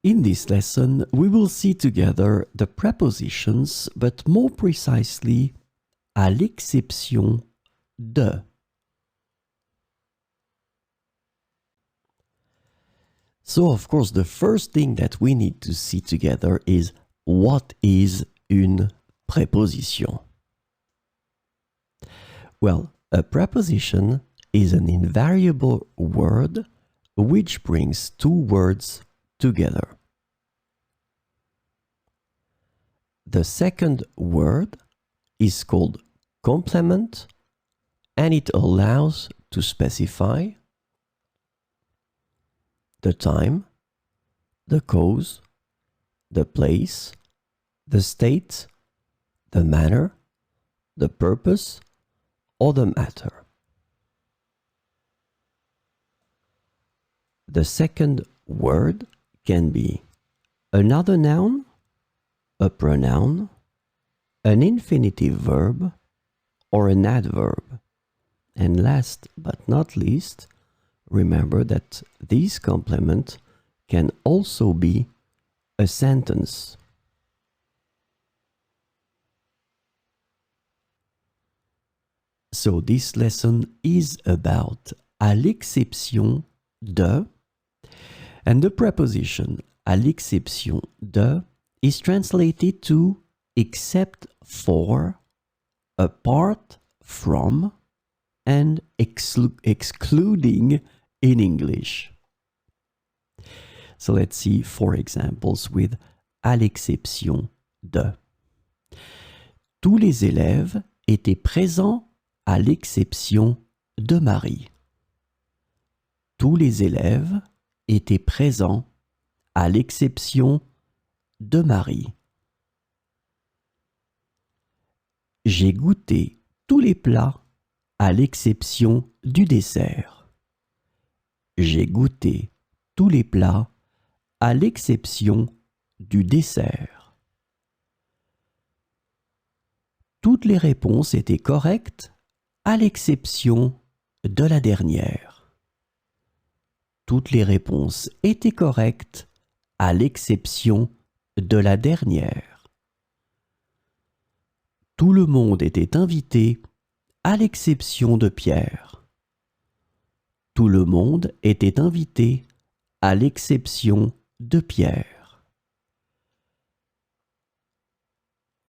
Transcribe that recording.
In this lesson, we will see together the prepositions, but more precisely, à l'exception de. So, of course, the first thing that we need to see together is what is une préposition? Well, a preposition is an invariable word which brings two words together. The second word is called complement, and it allows to specify the time, the cause, the place, the state, the manner, the purpose, or the matter. The second word can be another noun, a pronoun, an infinitive verb, or an adverb. And last but not least, remember that this complement can also be a sentence. So this lesson is about à l'exception de, and the preposition à l'exception de is translated to except for, apart from, and excluding in English. So let's see 4 examples with à l'exception de. Tous les élèves étaient présents à l'exception de Marie. Tous les élèves étaient présents à l'exception de Marie. J'ai goûté tous les plats à l'exception du dessert. J'ai goûté tous les plats à l'exception du dessert. Toutes les réponses étaient correctes à l'exception de la dernière. Toutes les réponses étaient correctes à l'exception de la dernière. Tout le monde était invité à l'exception de Pierre. Tout le monde était invité à l'exception de Pierre.